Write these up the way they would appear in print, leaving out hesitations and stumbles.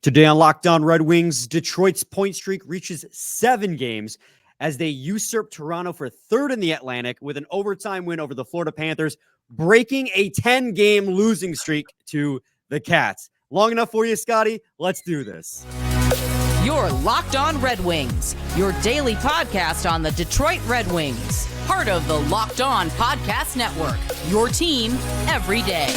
Today on Locked On Red Wings, Detroit's point streak reaches 7 games as they usurp Toronto for third in the Atlantic with an overtime win over the Florida Panthers, breaking a 10-game losing streak to the Cats. Long enough for you, Scotty? Let's do this. You're Locked On Red Wings, your daily podcast on the Detroit Red Wings. Part of the Locked On Podcast Network, your team every day.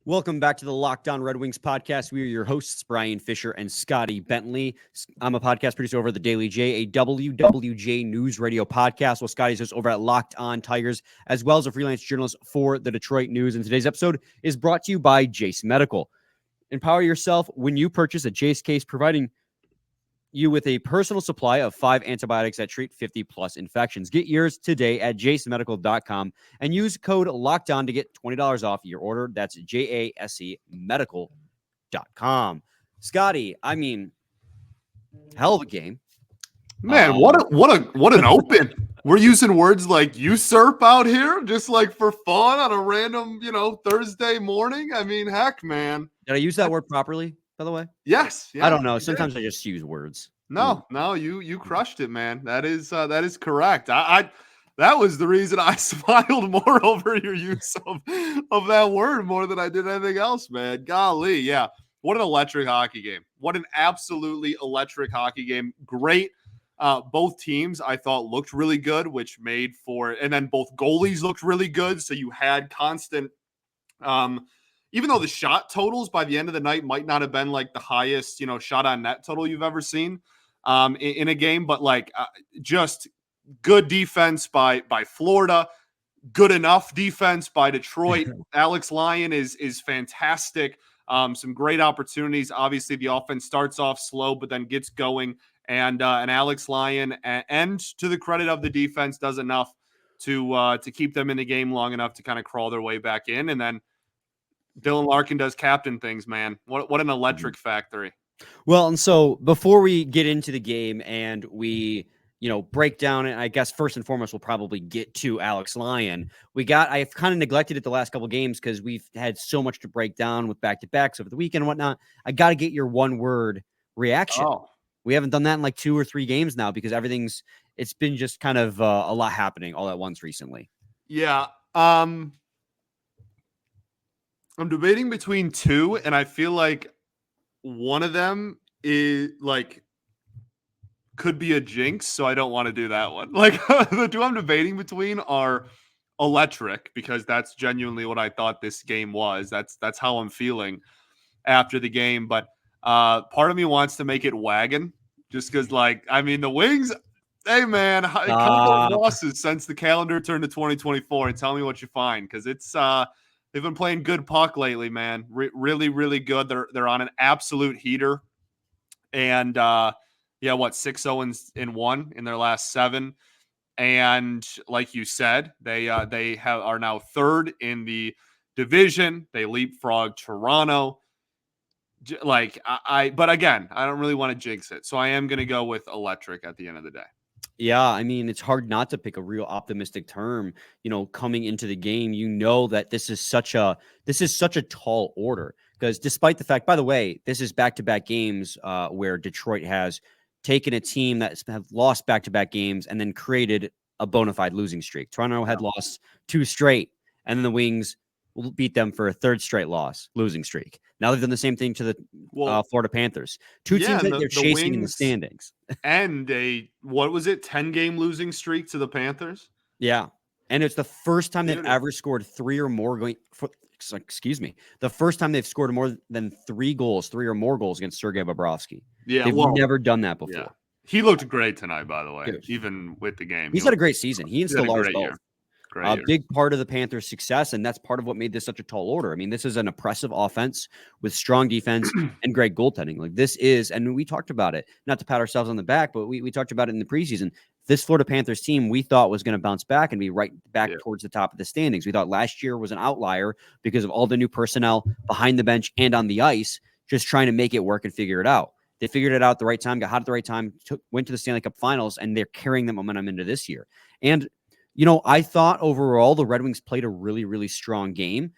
Welcome back to the Locked On Red Wings podcast. We are your hosts, Brian Fisher and Scotty Bentley. I'm a podcast producer over at the Daily J, a WWJ News Radio podcast, while Scotty's just over at Locked On Tigers, as well as a freelance journalist for the Detroit News. And today's episode is brought to you by Jase Medical. Empower yourself when you purchase a Jase case, providing you with a personal supply of 5 antibiotics that treat 50-plus infections. Get yours today at jasemedical.com and use code LOCKEDON to get $20 off your order. That's JASE medical.com. Scotty, I mean, hell of a game. Man, what an open. We're using words like usurp out here, just like for fun on a random, Thursday morning. I mean, heck, man. Did I use that word properly, by the way? Yes. I don't know. Sometimes I just use words. No, you crushed it, man. That is correct. I that was the reason I smiled more over your use of that word more than I did anything else, man. Golly, yeah. What an electric hockey game. What an absolutely electric hockey game. Great. Both teams I thought looked really good, which made for, and then both goalies looked really good. So you had constant, even though the shot totals by the end of the night might not have been like the highest, shot on net total you've ever seen in a game, but just good defense by Florida, good enough defense by Detroit. Alex Lyon is fantastic. Some great opportunities. Obviously, the offense starts off slow, but then gets going. And Alex Lyon, and to the credit of the defense, does enough to keep them in the game long enough to kind of crawl their way back in. And then Dylan Larkin does captain things, man. What an electric factory. Well, and so before we get into the game and we, break down it, I guess first and foremost, we'll probably get to Alex Lyon. I've kind of neglected it the last couple of games because we've had so much to break down with back-to-backs over the weekend and whatnot. I got to get your one-word reaction. Oh. We haven't done that in like 2 or 3 games now because it's been just kind of a lot happening all at once recently. Yeah. I'm debating between 2, and I feel like one of them is could be a jinx, so I don't want to do that one. The 2 I'm debating between are electric, because that's genuinely what I thought this game was. That's how I'm feeling after the game. But part of me wants to make it wagon, just because, the Wings, hey, man, a couple of losses since the calendar turned to 2024, and tell me what you find, because it's they've been playing good puck lately, man. Really, really good. They're on an absolute heater, and 6-0-1 in their last 7, and like you said, they are now third in the division. They leapfrog Toronto. But again, I don't really want to jinx it, so I am going to go with electric at the end of the day. Yeah, it's hard not to pick a real optimistic term, coming into the game. That this is such a tall order, because despite the fact, by the way, this is back-to-back games where Detroit has taken a team that have lost back-to-back games and then created a bona fide losing streak. Toronto had lost 2 straight, and then the Wings beat them for a 3rd straight losing streak. Now they've done the same thing to the Florida Panthers. 2 teams that they're chasing in the standings. And a 10-game losing streak to the Panthers? Yeah. And it's the first time they've ever scored 3 or more the first time they've scored more than 3 or more goals against Sergei Bobrovsky. Yeah. They've never done that before. Yeah. He looked great tonight, by the way, even with the game. He's had a great season. He and Stolarz both. A big part of the Panthers' success, and that's part of what made this such a tall order. This is an oppressive offense with strong defense and great goaltending. This is, and we talked about it, not to pat ourselves on the back, but we talked about it in the preseason. This Florida Panthers team, we thought was going to bounce back and be right back towards the top of the standings. We thought last year was an outlier because of all the new personnel behind the bench and on the ice, just trying to make it work and figure it out. They figured it out at the right time, got hot at the right time, went to the Stanley Cup Finals, and they're carrying that momentum into this year. And I thought overall the Red Wings played a really, really strong game.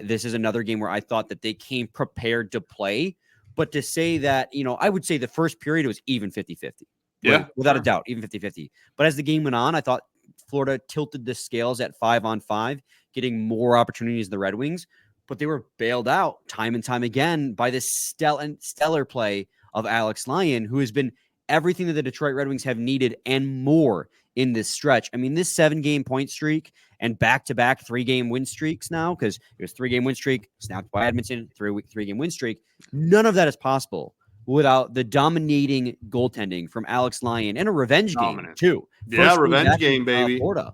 This is another game where I thought that they came prepared to play. But to say that, I would say the first period was even 50-50. Yeah, without a doubt, even 50-50. But as the game went on, I thought Florida tilted the scales at 5-on-5, getting more opportunities than the Red Wings. But they were bailed out time and time again by this stellar play of Alex Lyon, who has been everything that the Detroit Red Wings have needed and more in this stretch. I mean, this 7-game point streak and back-to-back 3-game win streaks now, because it was 3-game win streak, snapped by Edmonton, 3-game win streak. None of that is possible without the dominating goaltending from Alex Lyon and a revenge game, too. Yeah, revenge game, baby. Florida.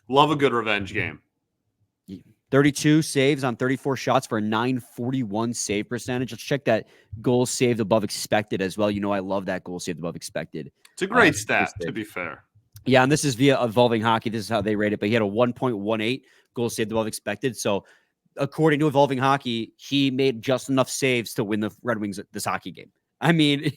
Love a good revenge game. 32 saves on 34 shots for a .941 save percentage. Let's check that goal saved above expected as well. I love that goal saved above expected. It's a great stat, to be fair. Yeah, and this is via Evolving Hockey. This is how they rate it, but he had a 1.18 goal saved above expected. So according to Evolving Hockey, he made just enough saves to win the Red Wings this hockey game. I mean,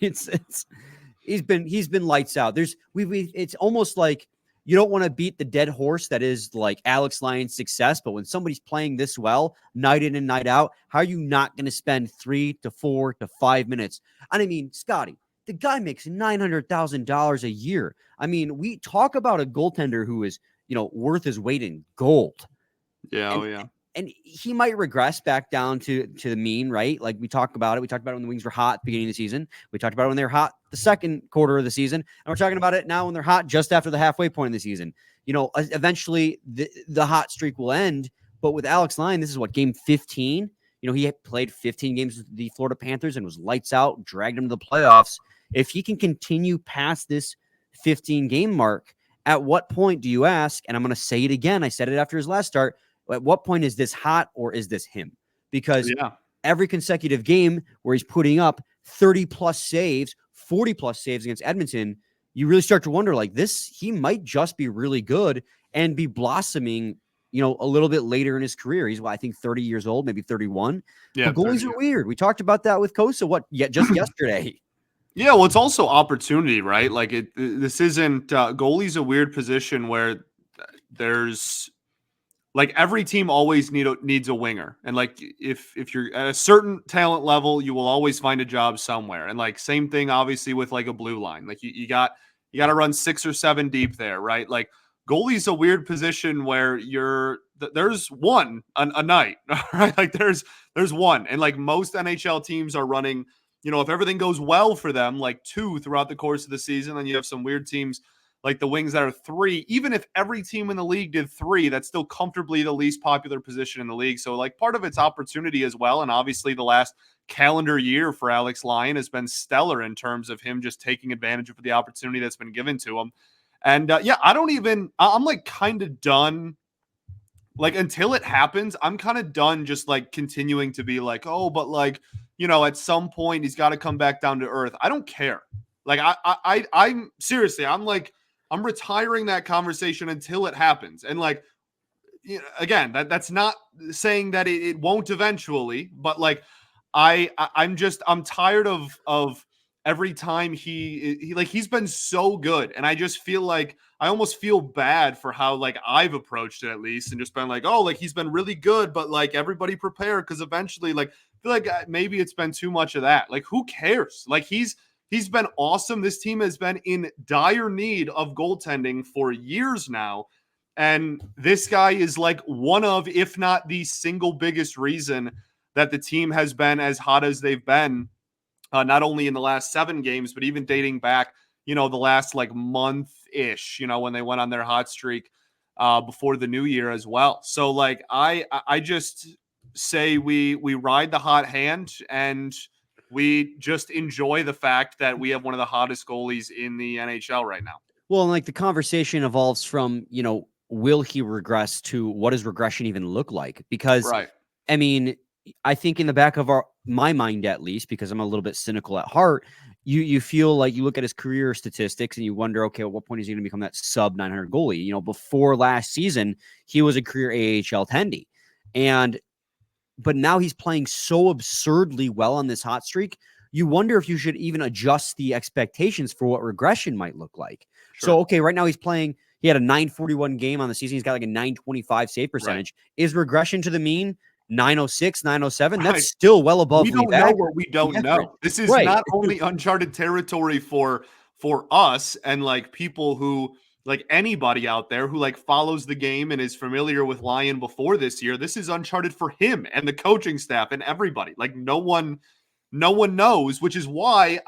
he's been lights out. It's almost like you don't want to beat the dead horse that is like Alex Lyon's success, but when somebody's playing this well, night in and night out, how are you not going to spend 3 to 4 to 5 minutes? And I mean, Scotty, the guy makes $900,000 a year. I mean, we talk about a goaltender who is, worth his weight in gold. Yeah, And he might regress back down to the mean, right? Like we talked about it. We talked about it when the Wings were hot at the beginning of the season. We talked about it when they were hot the second quarter of the season. And we're talking about it now when they're hot just after the halfway point of the season. Eventually the hot streak will end. But with Alex Lyon, this is game 15. He had played 15 games with the Florida Panthers and was lights out, dragged him to the playoffs. If he can continue past this 15-game mark, at what point do you ask, and I'm going to say it again, I said it after his last start, at what point is this hot or is this him? Because every consecutive game where he's putting up 30-plus saves, 40-plus saves against Edmonton, you really start to wonder, he might just be really good and be blossoming, a little bit later in his career. He's, I think 30 years old, maybe 31. Yeah, the goalies are weird. We talked about that with Kosa, just yesterday. Yeah, well, it's also opportunity, right? This isn't goalie's a weird position where there's every team always needs a winger. And if you're at a certain talent level, you will always find a job somewhere. And same thing, obviously, with a blue line. You got to run 6 or 7 deep there, right? Goalie's a weird position where there's one a night, right? There's one. And most NHL teams are running, if everything goes well for them, 2 throughout the course of the season, then you have some weird teams like the Wings that are 3. Even if every team in the league did 3, that's still comfortably the least popular position in the league. So part of it's opportunity as well. And obviously the last calendar year for Alex Lyon has been stellar in terms of him just taking advantage of the opportunity that's been given to him. And I'm kind of done. Until it happens, I'm kind of done just continuing to be at some point he's got to come back down to earth. I don't care. I'm seriously, I'm retiring that conversation until it happens. And again, that's not saying that it won't eventually, but I'm tired of every time he's been so good. And I just feel I almost feel bad for how I've approached it at least, and just been he's been really good, but everybody prepare, because eventually I feel maybe it's been too much of that. Who cares? He's been awesome. This team has been in dire need of goaltending for years now. And this guy is one of, if not the single biggest reason that the team has been as hot as they've been, not only in the last 7 games, but even dating back, the last month-ish, when they went on their hot streak before the new year as well. So I just say we ride the hot hand, and we just enjoy the fact that we have one of the hottest goalies in the NHL right now. Well, and the conversation evolves from, will he regress to what does regression even look like? Because, I mean, I think in the back of my mind, at least, because I'm a little bit cynical at heart, you feel you look at his career statistics and you wonder, okay, at what point is he going to become that sub 900 goalie? Before last season, he was a career AHL tendy. But now he's playing so absurdly well on this hot streak. You wonder if you should even adjust the expectations for what regression might look like. Sure. So, okay, right now he's playing He had a 941 game on the season. He's got like a 925 save percentage. Right. Is regression to the mean 906, 907? That's still well above. We don't know what we don't know. This is not only uncharted territory for us and like people who like anybody out there who like follows the game and is familiar with Lyon before this year. This is uncharted for him and the coaching staff and everybody. Like no one knows, which is why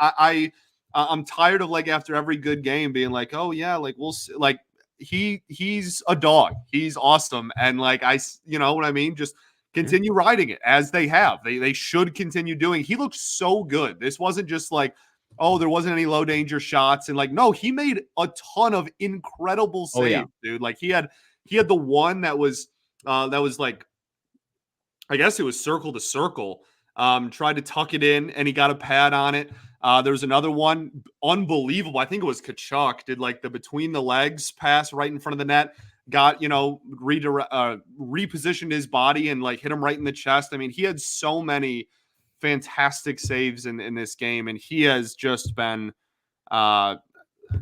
I'm tired of like after every good game being like, oh yeah, like we'll see. Like he's a dog. He's awesome. And like you know what I mean? Just continue riding it as they have. They should continue doing. He looked so good. This wasn't just like, oh, there wasn't any low danger shots. And like, no, he made a ton of incredible saves, dude. Like he had the one that was like, I guess it was circle to circle. Tried to tuck it in and he got a pad on it. There was another one, unbelievable. I think it was Kachuk, did like the between the legs pass right in front of the net. Got, repositioned his body and like hit him right in the chest. I mean, he had so many fantastic saves in this game, and he has just been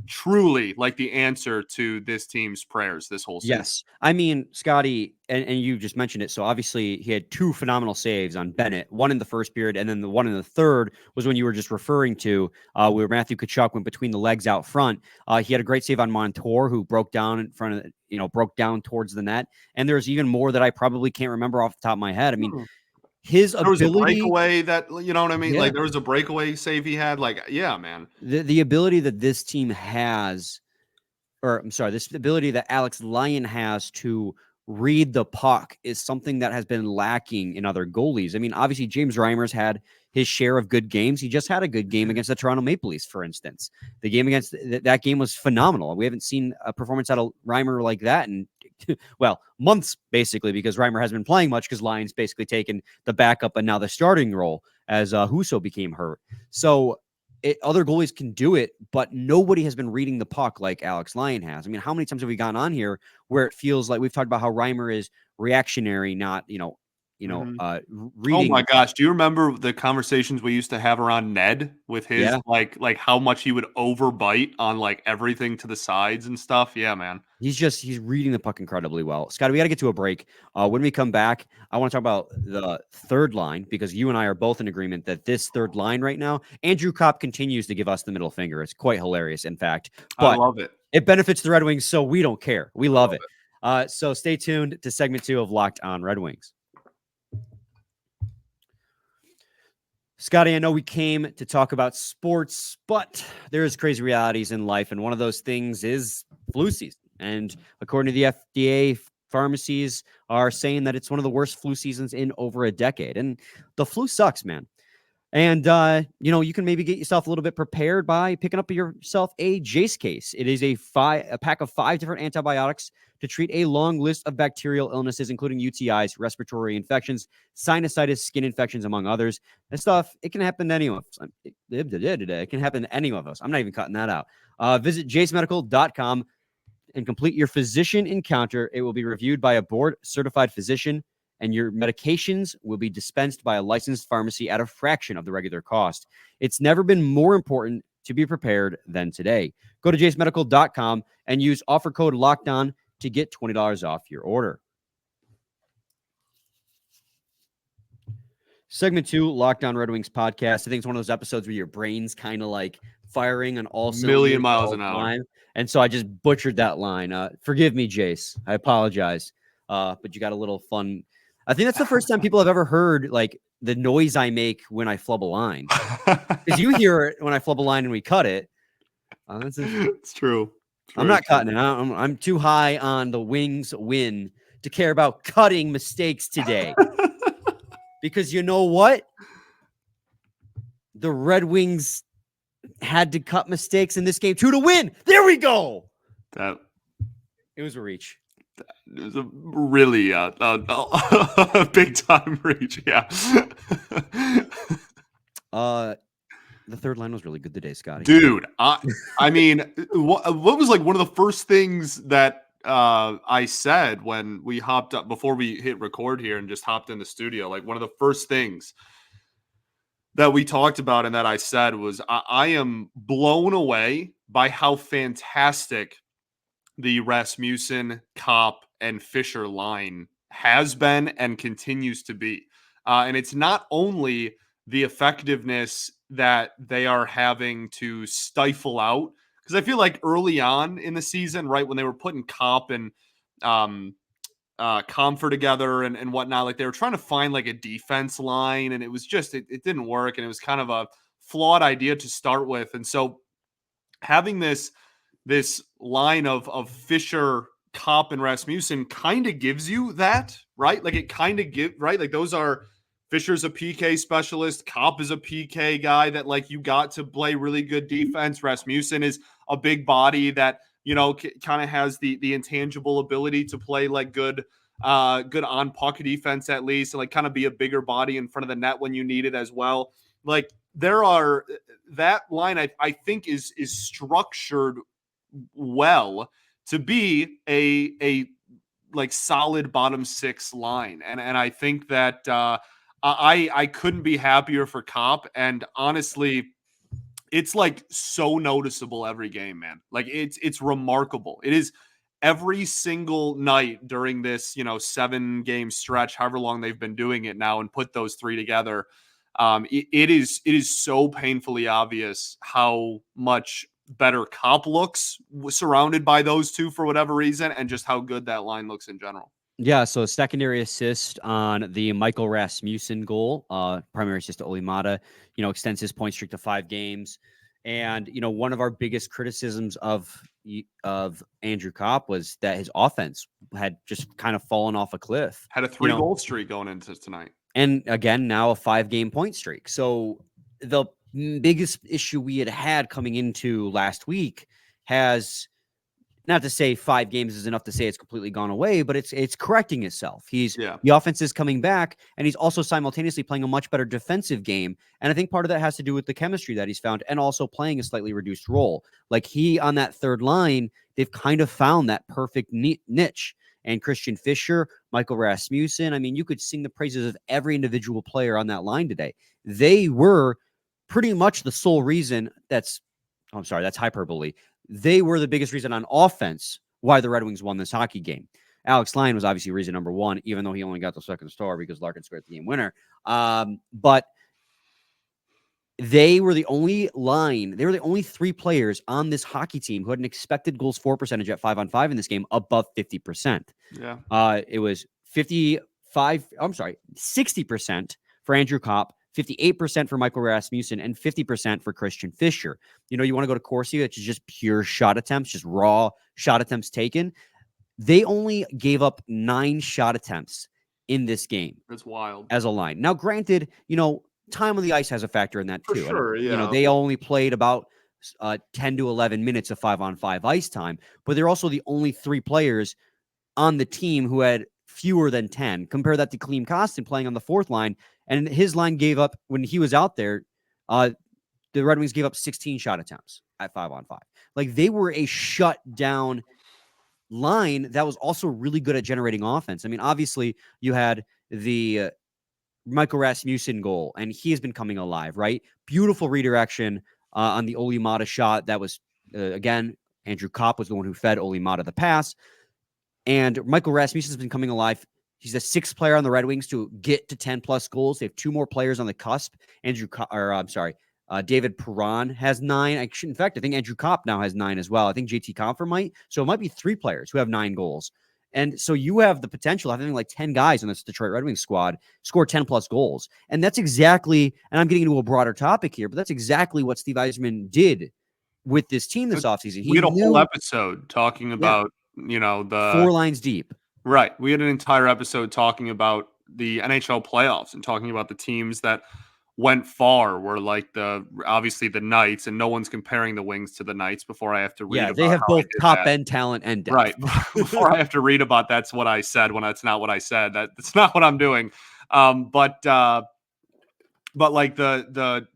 truly like the answer to this team's prayers this whole season. Yes. I mean, Scotty, and you just mentioned it. So obviously he had 2 phenomenal saves on Bennett, one in the first period, and then the one in the third was when you were just referring to where Matthew Tkachuk went between the legs out front. He had a great save on Montour, who broke down in front of, broke down towards the net. And there's even more that I probably can't remember off the top of my head. I mean, his ability, there was a breakaway that, you know what I mean? Yeah. Like there was a breakaway save he had. Like, yeah, man. The ability that this team has, this ability that Alex Lyon has to read the puck is something that has been lacking in other goalies. I mean, obviously James Reimer's had his share of good games. He just had a good game against the Toronto Maple Leafs, for instance. The game against that game was phenomenal. We haven't seen a performance out of Reimer like that in months, basically, because Reimer hasn't been playing much because Lyon's basically taken the backup and now the starting role as Husso became hurt. So other goalies can do it, but nobody has been reading the puck like Alex Lyon has. I mean, how many times have we gone on here where it feels like we've talked about how Reimer is reactionary, not, reading. Oh my gosh. Do you remember the conversations we used to have around Ned with his, like how much he would overbite on like everything to the sides and stuff? Yeah, man. He's reading the puck incredibly well. Scott, we got to get to a break. When we come back, I want to talk about the third line because you and I are both in agreement that this third line right now, Andrew Copp continues to give us the middle finger. It's quite hilarious, in fact. But I love it. It benefits the Red Wings, so we don't care. We love it. So stay tuned to segment 2 of Locked On Red Wings. Scotty, I know we came to talk about sports, but there's crazy realities in life, and one of those things is flu season. And according to the FDA, pharmacies are saying that it's one of the worst flu seasons in over a decade. And the flu sucks, man. And, you can maybe get yourself a little bit prepared by picking up yourself a Jase case. It is a pack of 5 different antibiotics to treat a long list of bacterial illnesses, including UTIs, respiratory infections, sinusitis, skin infections, among others. This stuff, it can happen to any of us. It can happen to any of us. I'm not even cutting that out. Visit jasemedical.com and complete your physician encounter. It will be reviewed by a board-certified physician, and your medications will be dispensed by a licensed pharmacy at a fraction of the regular cost. It's never been more important to be prepared than today. Go to jasemedical.com and use offer code LOCKEDON to get $20 off your order. Segment 2, Locked On Red Wings podcast. I think it's one of those episodes where your brain's kind of like firing on all cylinders. Million miles an hour. And so I just butchered that line. Forgive me, Jace. I apologize. But you got a little fun. I think that's the first time people have ever heard like the noise I make when I flub a line. Because you hear it when I flub a line and we cut it. It's true. I'm not cutting it. I'm too high on the Wings win to care about cutting mistakes today. Because you know what? The Red Wings had to cut mistakes in this game too to win. There we go. It was a reach. It was a really big time reach. Yeah. The third line was really good today, Scotty. Dude, I mean, what was like one of the first things that I said when we hopped up before we hit record here and just hopped in the studio? Like one of the first things that we talked about and that I said was I am blown away by how fantastic the Rasmussen, Copp, and Fischer line has been and continues to be. And it's not only the effectiveness that they are having to stifle out, because I feel like early on in the season, right, when they were putting Copp and Comfort together and whatnot, like they were trying to find like a defense line, and it was just it didn't work, and it was kind of a flawed idea to start with. And so having this line of Fischer, Copp, and Rasmussen kind of gives you that, right? Like it kind of right? Like those are, Fischer's a PK specialist, Copp is a PK guy that like you got to play really good defense. Rasmussen is a big body that, you know, kind of has the intangible ability to play like good on puck defense at least, and like kind of be a bigger body in front of the net when you need it as well. Like there are, that line I think is structured well to be a like solid bottom six line. And I think that I couldn't be happier for Copp. And honestly, it's like so noticeable every game, man. Like it's remarkable. It is every single night during this, 7-game stretch, however long they've been doing it now, and put those three together. It is so painfully obvious how much better Copp looks surrounded by those two for whatever reason, and just how good that line looks in general. Yeah, so secondary assist on the Michael Rasmussen goal, primary assist to Olli Maatta, extends his point streak to 5 games. And, one of our biggest criticisms of Andrew Copp was that his offense had just kind of fallen off a cliff. Had a 3-goal streak going into tonight. And again, now a 5-game point streak. So the biggest issue we had coming into last week has, not to say 5 games is enough to say it's completely gone away, but it's correcting itself. The offense is coming back, and he's also simultaneously playing a much better defensive game. And I think part of that has to do with the chemistry that he's found, and also playing a slightly reduced role. Like he, on that third line, they've kind of found that perfect niche. And Christian Fischer, Michael Rasmussen, I mean, you could sing the praises of every individual player on that line today. They were pretty much the sole reason that's hyperbole. They were the biggest reason on offense why the Red Wings won this hockey game. Alex Lyon was obviously reason number 1, even though he only got the second star because Larkin scored the game winner. But they were the only 3 players on this hockey team who had an expected goals for percentage at 5-on-5 in this game above 50%. Yeah. It was 60% for Andrew Copp, 58% for Michael Rasmussen, and 50% for Christian Fischer. You want to go to Corsi, which is just pure shot attempts, just raw shot attempts taken. They only gave up 9 shot attempts in this game. That's wild. As a line. Now, granted, time on the ice has a factor in that too. For sure, yeah. They only played about 10 to 11 minutes of 5-on-5 ice time, but they're also the only 3 players on the team who had fewer than 10. Compare that to Klim Kostin playing on the 4th line, and his line gave up, when he was out there, the Red Wings gave up 16 shot attempts at 5-on-5. Like, they were a shut-down line that was also really good at generating offense. I mean, obviously, you had the Michael Rasmussen goal, and he has been coming alive, right? Beautiful redirection on the Olli Maatta shot. That was, again, Andrew Copp was the one who fed Olli Maatta the pass. And Michael Rasmussen has been coming alive. He's the 6th player on the Red Wings to get to 10-plus goals. They have 2 more players on the cusp. David Perron has 9. In fact, I think Andrew Copp now has 9 as well. I think JT Compher might. So it might be 3 players who have 9 goals. And so you have the potential of having like 10 guys on this Detroit Red Wings squad score 10-plus goals. And that's exactly, and I'm getting into a broader topic here, but that's exactly what Steve Yzerman did with this team this offseason. We had a whole episode talking about, the 4 lines deep. Right. We had an entire episode talking about the NHL playoffs and talking about the teams that went far were like obviously the Knights, and no one's comparing the Wings to the Knights before I have to read about they have both top end talent and depth. Right. Before I have to read about that's what I said when that's not what I said. That's not what I'm doing. But like the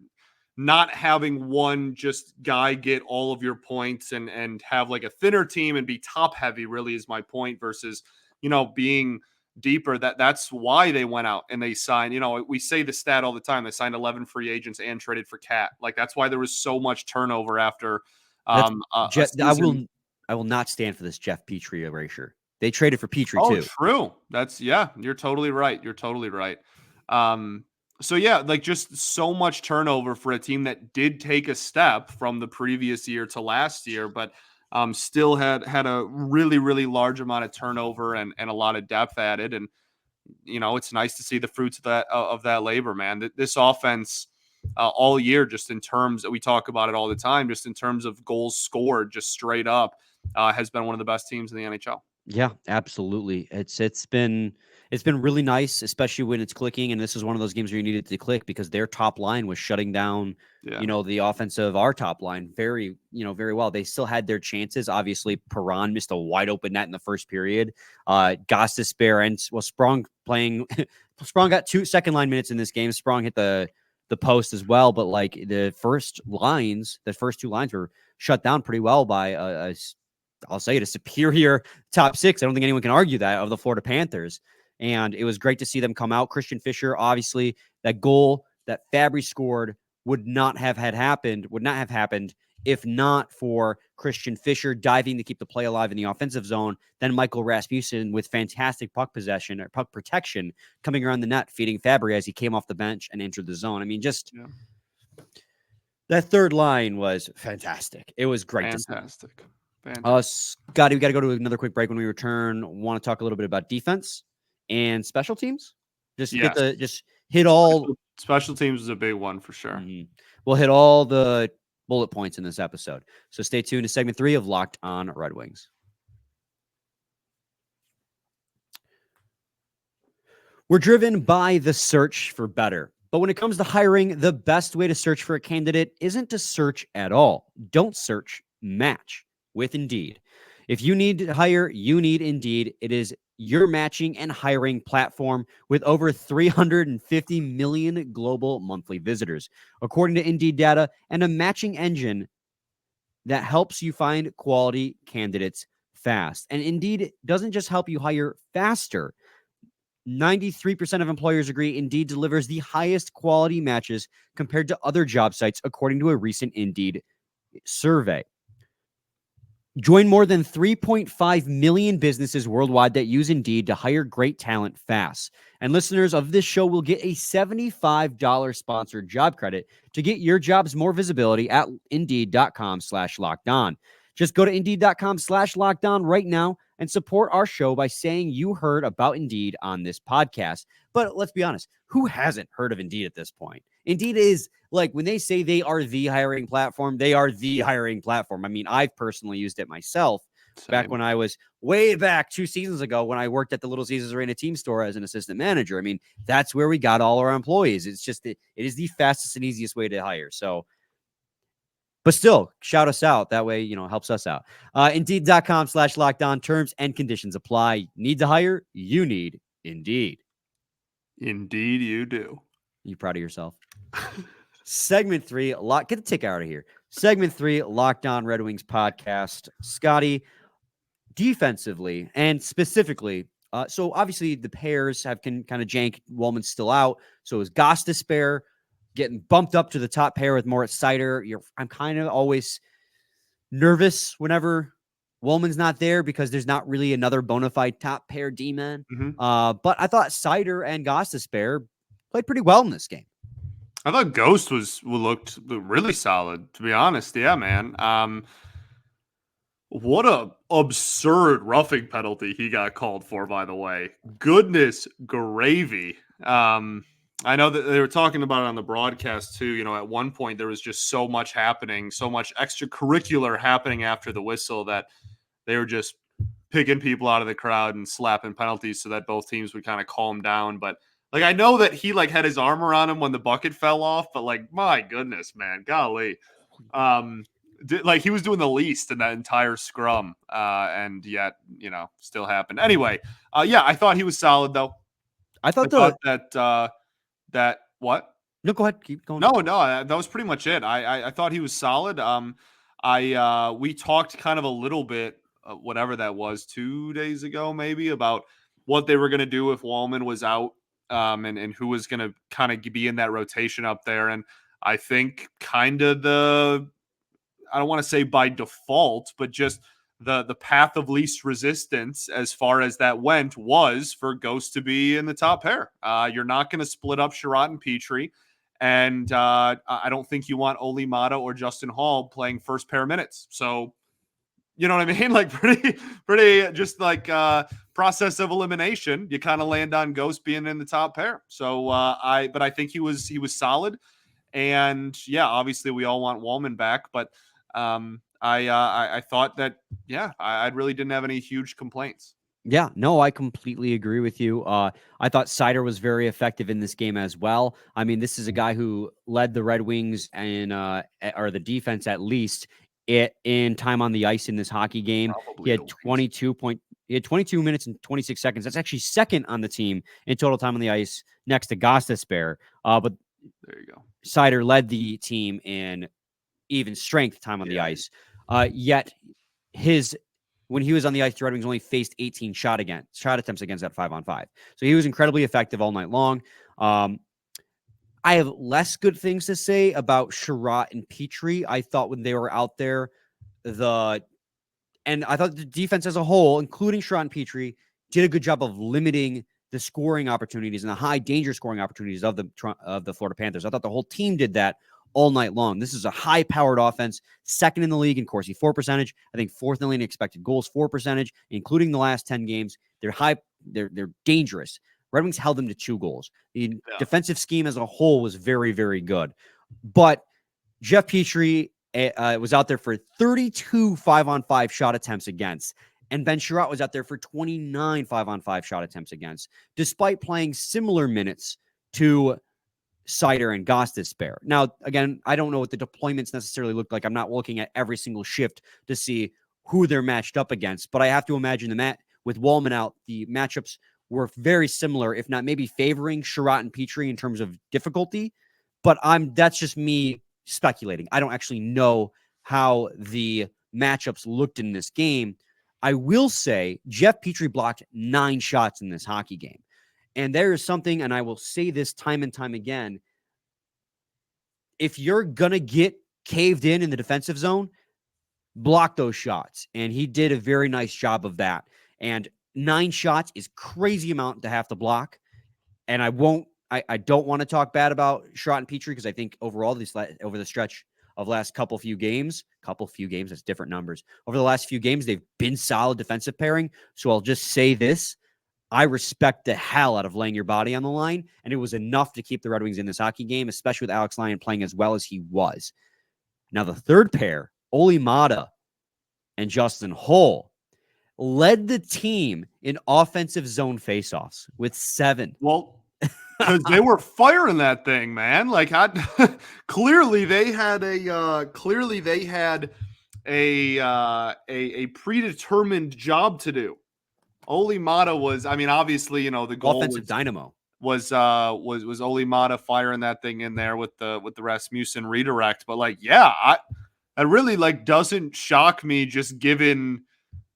not having one just guy get all of your points and have like a thinner team and be top heavy really is my point, versus, being deeper. That's why they went out and they signed, we say the stat all the time. They signed 11 free agents and traded for Cat. Like, that's why there was so much turnover after. I I will not stand for this Jeff Petrie erasure. They traded for Petrie Oh, too. true. You're totally right. You're totally right. So yeah, like just so much turnover for a team that did take a step from the previous year to last year, but still had a really, really large amount of turnover and a lot of depth added. And it's nice to see the fruits of that labor, man. This offense all year, just in terms, we talk about it all the time, just in terms of goals scored, just straight up, has been one of the best teams in the NHL. Yeah, absolutely. It's been really nice, especially when it's clicking. And this is one of those games where you needed to click because their top line was shutting down, the offense of our top line very well. They still had their chances. Obviously, Perron missed a wide open net in the first period. Gostisbehere and Sprong playing. Sprong got 2 second line minutes in this game. Sprong hit the post as well, but like the first 2 lines were shut down pretty well by I'll say it, a superior top 6. I don't think anyone can argue that, of the Florida Panthers. And it was great to see them come out. Christian Fischer, obviously, that goal that Fabry scored would not have happened if not for Christian Fischer diving to keep the play alive in the offensive zone. Then Michael Rasmussen with fantastic puck possession or puck protection coming around the net, feeding Fabry as he came off the bench and entered the zone. I mean, that third line was fantastic. It was great. Fantastic. Scotty, we got to go to another quick break. When we return, want to talk a little bit about defense and special teams. Just hit all special teams is a big one for sure. Mm-hmm. We'll hit all the bullet points in this episode. So stay tuned to segment 3 of Locked On Red Wings. We're driven by the search for better. But when it comes to hiring, the best way to search for a candidate isn't to search at all. Don't search, match with Indeed. If you need to hire, you need Indeed. It is your matching and hiring platform with over 350 million global monthly visitors, according to Indeed data, and a matching engine that helps you find quality candidates fast. And Indeed doesn't just help you hire faster. 93% of employers agree Indeed delivers the highest quality matches compared to other job sites, according to a recent Indeed survey. Join more than 3.5 million businesses worldwide that use Indeed to hire great talent fast. And listeners of this show will get a $75 sponsored job credit to get your jobs more visibility at Indeed.com/lockedon. Just go to Indeed.com/lockedon right now and support our show by saying you heard about Indeed on this podcast. But let's be honest, who hasn't heard of Indeed at this point? Indeed is, like, when they say they are the hiring platform, they are the hiring platform. I mean, I've personally used it myself. Same. Back when I was way back 2 seasons ago when I worked at the Little Caesars Arena team store as an assistant manager. I mean, that's where we got all our employees. It's just, it is the fastest and easiest way to hire. So, but still, shout us out. That way, helps us out. Indeed.com/lockedon. Terms and conditions apply. Need to hire? You need Indeed. Indeed you do. You proud of yourself? Segment 3, get the tick out of here. Segment 3, Locked On Red Wings podcast. Scotty, defensively and specifically, so obviously the pairs can kind of jank. Wollman's still out. So is Gostisbehere getting bumped up to the top pair with Moritz Seider. I'm kind of always nervous whenever Wollman's not there because there's not really another bona fide top pair D-man. Mm-hmm. But I thought Seider and Gostisbehere played pretty well in this game. I thought Ghost looked really solid, to be honest. Yeah, man. What a absurd roughing penalty he got called for, by the way. Goodness gravy. I know that they were talking about it on the broadcast too. At one point there was just so much happening, so much extracurricular happening after the whistle that they were just picking people out of the crowd and slapping penalties so that both teams would kind of calm down. But I know that he had his arm around him when the bucket fell off, but my goodness, man, golly. He was doing the least in that entire scrum, and yet, still happened. Anyway, I thought he was solid though. I thought that what? No, go ahead. Keep going. No, that was pretty much it. I thought he was solid. We talked kind of a little bit, whatever that was, 2 days ago, maybe, about what they were going to do if Wollman was out, and who was going to kind of be in that rotation up there. And I think kind of I don't want to say by default, but just the path of least resistance as far as that went was for Ghost to be in the top pair. You're not going to split up Sherratt and Petrie. And I don't think you want Oli Mata or Justin Hall playing first pair minutes. So, you know what I mean? Like pretty just like process of elimination. You kind of land on Ghost being in the top pair. So but I think he was solid. And yeah, obviously we all want Wallman back, but I thought that, I really didn't have any huge complaints. Yeah, no, I completely agree with you. I thought Sider was very effective in this game as well. I mean, this is a guy who led the Red Wings or the defense at least in time on the ice in this hockey game. Probably he had 22 minutes and 26 seconds. That's actually second on the team in total time on the ice, next to Gostisbehere. But there you go. Sider led the team in even strength time on the ice. Yet when he was on the ice, the Red Wings only faced 18 shot attempts against that 5-on-5. So he was incredibly effective all night long. I have less good things to say about Sherratt and Petrie. I thought when they were out there, and I thought the defense as a whole, including Sherratt and Petrie, did a good job of limiting the scoring opportunities and the high danger scoring opportunities of the Florida Panthers. I thought the whole team did that all night long. This is a high-powered offense, second in the league in Corsi for percentage. I think fourth in the league in expected goals for percentage, including the last 10 games. They're dangerous. Red Wings held them to 2 goals. The defensive scheme as a whole was very, very good. But Jeff Petrie was out there for 32 5-on-5 shot attempts against, and Ben Sherratt was out there for 29 5-on-5 shot attempts against, despite playing similar minutes to Sider and Gostisbehere. Now, again, I don't know what the deployments necessarily look like. I'm not looking at every single shift to see who they're matched up against, but I have to imagine with Wallman out, the matchups were very similar, if not maybe favoring Sherratt and Petrie in terms of difficulty. But that's just me speculating. I don't actually know how the matchups looked in this game. I will say Jeff Petrie blocked 9 shots in this hockey game. And there is something, and I will say this time and time again, if you're going to get caved in the defensive zone, block those shots. And he did a very nice job of that. And 9 shots is crazy amount to have to block. And I don't want to talk bad about Sherratt and Petrie because I think overall, over the stretch of last few games, that's different numbers. Over the last few games, they've been solid defensive pairing. So I'll just say this. I respect the hell out of laying your body on the line, and it was enough to keep the Red Wings in this hockey game, especially with Alex Lyon playing as well as he was. Now, the third pair, Oli Mata and Justin Hall, led the team in offensive zone faceoffs with 7. Well, because they were firing that thing, man. Like, clearly they had a predetermined job to do. Oli Mata was, I mean, obviously, the goal offensive dynamo was Oli Mata firing that thing in there with the Rasmussen redirect. But that really really shock me, just given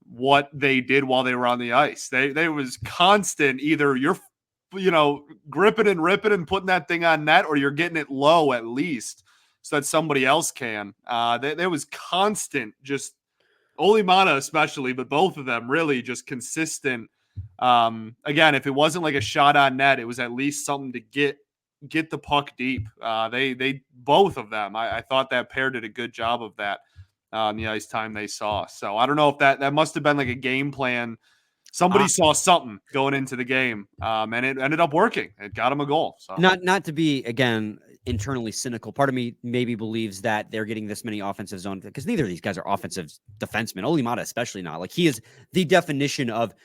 what they did while they were on the ice. They was constant, either you're gripping and ripping and putting that thing on net, or you're getting it low at least so that somebody else can. There was constant, just Oli Mata especially, but both of them really just consistent. Again, if it wasn't like a shot on net, it was at least something to get the puck deep. They both of them, I thought that pair did a good job of that on the ice time they saw. So I don't know if that must have been like a game plan. Somebody saw something going into the game, and it ended up working. It got him a goal. So not to be, again, internally cynical. Part of me maybe believes that they're getting this many offensive zone because neither of these guys are offensive defensemen. Oli Mata especially not. Like, he is the definition of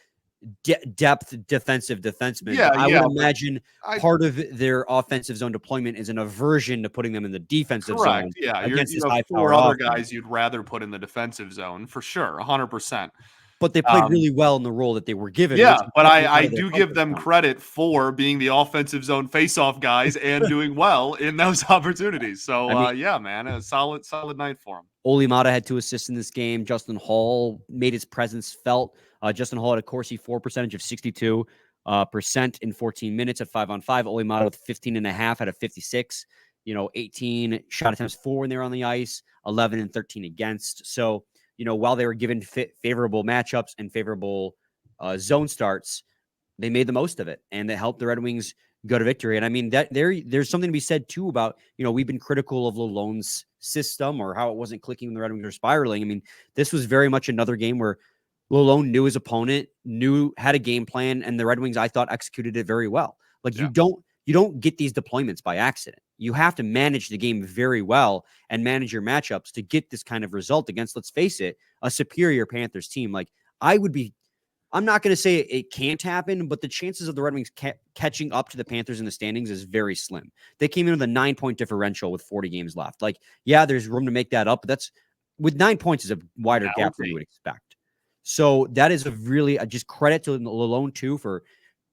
depth defensive defenseman. Yeah, I would imagine part of their offensive zone deployment is an aversion to putting them in the defensive zone. Yeah, against this high-power other guys you'd rather put in the defensive zone for sure, 100%. But they played really well in the role that they were given. Yeah, but I do give them credit for being the offensive zone face-off guys and doing well in those opportunities. So, man, a solid night for them. Oli Mata had 2 assists in this game. Justin Hall made his presence felt. Justin Hall had a Corsi for percentage of 62% in 14 minutes at 5-on-5. Oli Mata with 15.5 out of 56. 18 shot attempts for when they were on the ice, 11 and 13 against. So while they were given favorable matchups and favorable zone starts, they made the most of it, and it helped the Red Wings go to victory. And I mean, that there's something to be said too about, we've been critical of Lalonde's system or how it wasn't clicking when the Red Wings were spiraling. I mean, this was very much another game where Lalonde knew his opponent, had a game plan, and the Red Wings, I thought, executed it very well. Like, you don't get these deployments by accident. You have to manage the game very well and manage your matchups to get this kind of result against, let's face it, a superior Panthers team. Like, I'm not going to say it can't happen, but the chances of the Red Wings catching up to the Panthers in the standings is very slim. They came in with a 9-point differential with 40 games left. Like, yeah, there's room to make that up, but that's with 9 points is a wider gap than you would expect. So that is just credit to Lalonde too for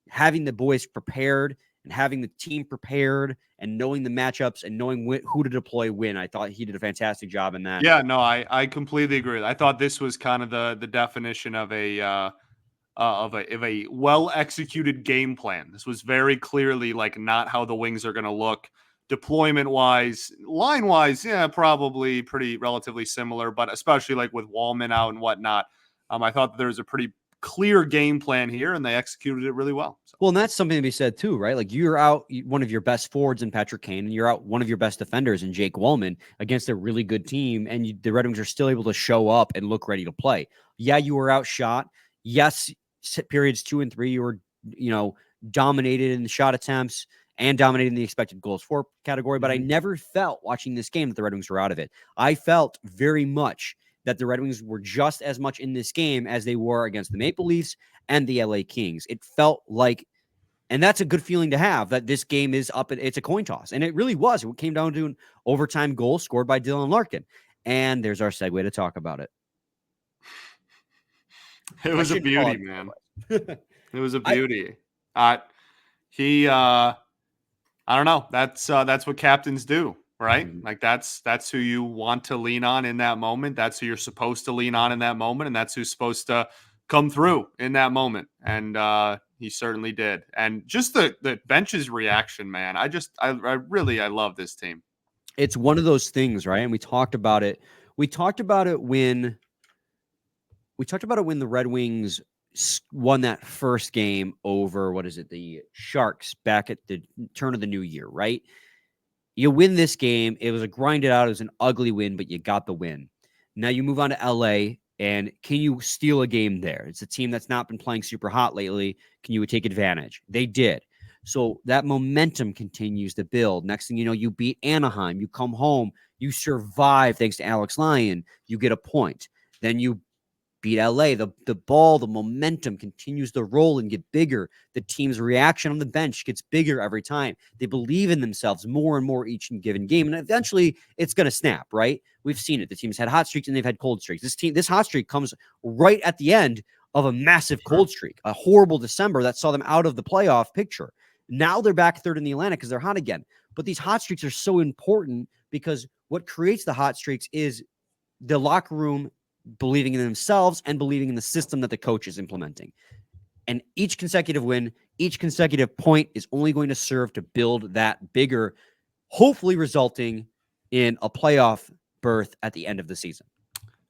having the boys prepared and having the team prepared and knowing the matchups and knowing who to deploy when. I thought he did a fantastic job in that. Yeah, no, I completely agree. I thought this was kind of the definition of a well executed game plan. This was very clearly like not how the Wings are going to look deployment wise, line wise. Yeah, probably pretty relatively similar, but especially like with Wallman out and whatnot. I thought that there was a pretty clear game plan here, and they executed it really well. So. Well, and that's something to be said too, right? Like, you're out one of your best forwards in Patrick Kane, and you're out one of your best defenders in Jake Wallman against a really good team, and the Red Wings are still able to show up and look ready to play. Yeah, you were outshot. Yes, periods 2 and 3, you were, dominated in the shot attempts and dominated in the expected goals for category, but I never felt watching this game that the Red Wings were out of it. I felt very much that the Red Wings were just as much in this game as they were against the Maple Leafs and the LA Kings. It felt like, and that's a good feeling to have, that this game is up. It's a coin toss. And it really was. It came down to an overtime goal scored by Dylan Larkin. And there's our segue to talk about it. It was a beauty, man. It was a beauty. I don't know. That's what captains do. Right? Like that's who you want to lean on in that moment. That's who you're supposed to lean on in that moment. And that's who's supposed to come through in that moment. And he certainly did. And just the bench's reaction, man. I love this team. It's one of those things, right? And we talked about it. We talked about it when the Red Wings won that first game over, the Sharks back at the turn of the new year, right? You win this game. It was a grinded out. It was an ugly win, but you got the win. Now you move on to LA, and can you steal a game there? It's a team that's not been playing super hot lately. Can you take advantage? They did. So that momentum continues to build. Next thing you know, you beat Anaheim. You come home. You survive thanks to Alex Lyon. You get a point. Then you beat LA. The momentum continues to roll and get bigger. The team's reaction on the bench gets bigger every time. They believe in themselves more and more each given game. And eventually it's going to snap, right? We've seen it. The team's had hot streaks and they've had cold streaks. This hot streak comes right at the end of a massive cold streak, a horrible December that saw them out of the playoff picture. Now they're back third in the Atlantic because they're hot again. But these hot streaks are so important because what creates the hot streaks is the locker room believing in themselves and believing in the system that the coach is implementing. And each consecutive win, each consecutive point is only going to serve to build that bigger, hopefully resulting in a playoff berth at the end of the season.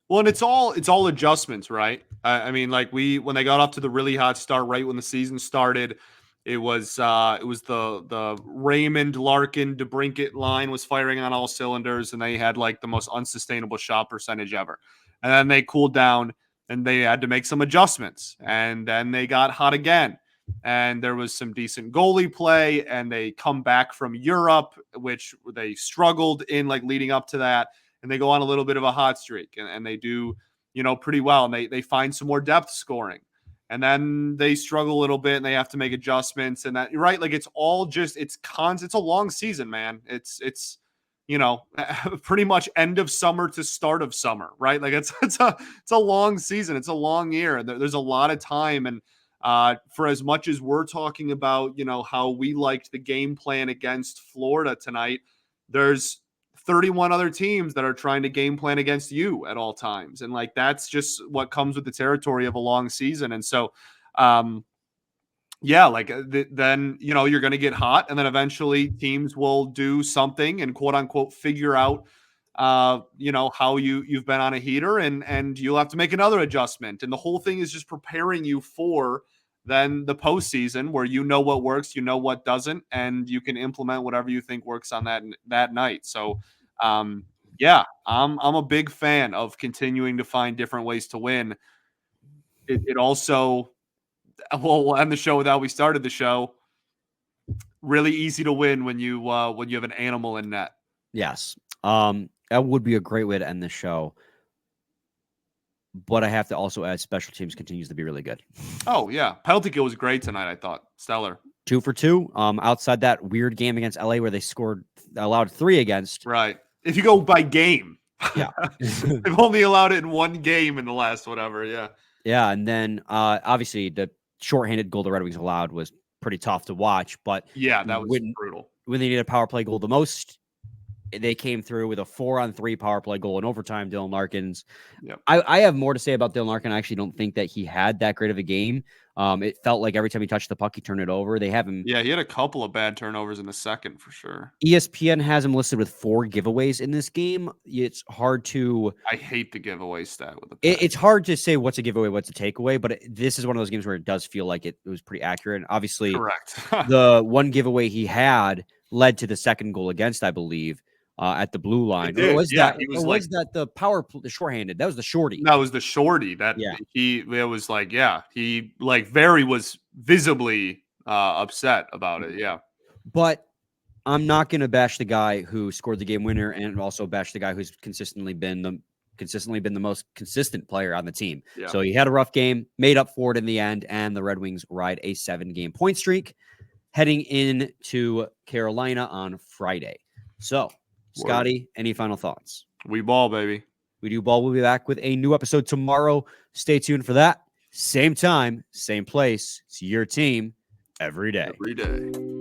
Well, and it's all adjustments, right? I mean, like when they got off to the really hot start right when the season started, it was the Raymond, Larkin, DeBrincat line was firing on all cylinders, and they had like the most unsustainable shot percentage ever. And then they cooled down and they had to make some adjustments. And then they got hot again. And there was some decent goalie play. And they come back from Europe, which they struggled in like leading up to that. And they go on a little bit of a hot streak. And they do, pretty well. And they find some more depth scoring. And then they struggle a little bit and they have to make adjustments. And that, right, like it's all just, it's a long season, man. It's pretty much end of summer to start of summer, right? Like it's a long season. It's a long year. There's a lot of time. And for as much as we're talking about, how we liked the game plan against Florida tonight, there's 31 other teams that are trying to game plan against you at all times. And like, that's just what comes with the territory of a long season. And so, then, you're going to get hot, and then eventually teams will do something and quote unquote figure out how you've been on a heater, and you'll have to make another adjustment. And the whole thing is just preparing you for then the postseason, where you know what works, you know what doesn't, and you can implement whatever you think works on that night. So, yeah, I'm a big fan of continuing to find different ways to win. It also, we'll end the show with how we started the show. Really easy to win when you have an animal in net. Yes. That would be a great way to end the show. But I have to also add, special teams continues to be really good. Oh, yeah. Penalty kill was great tonight, I thought. Stellar. 2 for 2. Outside that weird game against LA where they allowed 3 against. Right. If you go by game. Yeah. They've only allowed it in one game in the last whatever. Yeah. Yeah. And then obviously the shorthanded goal the Red Wings allowed was pretty tough to watch. But yeah, that was brutal. When they needed a power play goal the most, they came through with a 4-on-3 power play goal in overtime. Dylan Larkin's. Yep. I have more to say about Dylan Larkin. I actually don't think that he had that great of a game. It felt like every time he touched the puck, he turned it over. They have him. Yeah, he had a couple of bad turnovers in the second for sure. ESPN has him listed with 4 giveaways in this game. It's hard to. I hate the giveaway stat with the. It's hard to say what's a giveaway, what's a takeaway, but this is one of those games where it does feel like it was pretty accurate. And obviously, correct. The one giveaway he had led to the second goal against, I believe. At the blue line. Or was that the the shorthanded? That was the shorty. That was the shorty. He was visibly upset about it. Yeah. But I'm not going to bash the guy who scored the game winner and also bash the guy who's consistently been the most consistent player on the team. Yeah. So he had a rough game, made up for it in the end, and the Red Wings ride a 7-game point streak heading into Carolina on Friday. So, Scotty, any final thoughts? We ball, baby. We do ball. We'll be back with a new episode tomorrow. Stay tuned for that. Same time, same place. It's your team every day. Every day.